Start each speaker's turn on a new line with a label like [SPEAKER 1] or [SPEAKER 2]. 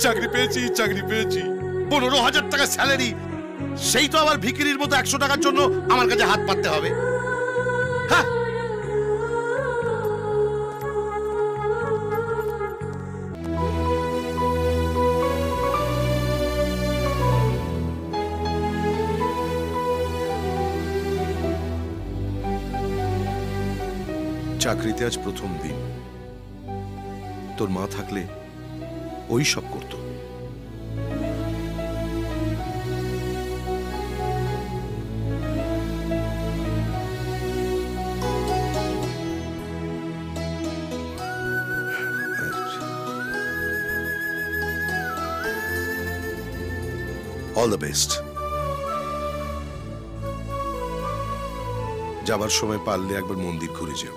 [SPEAKER 1] চাকরি পেয়েছি, চাকরি পেয়েছি। 15,000 টাকা স্যালারি, সেই তো আবার ভিখিরির মতো 100 টাকার জন্য আমার কাছে হাত পাততে হবে? হ্যাঁ, চাকরিতে আজ প্রথম দিন। তোর মা থাকলে ওই সব করত। All the best. যাবার সময় পারলে একবার মন্দির ঘুরে যেও।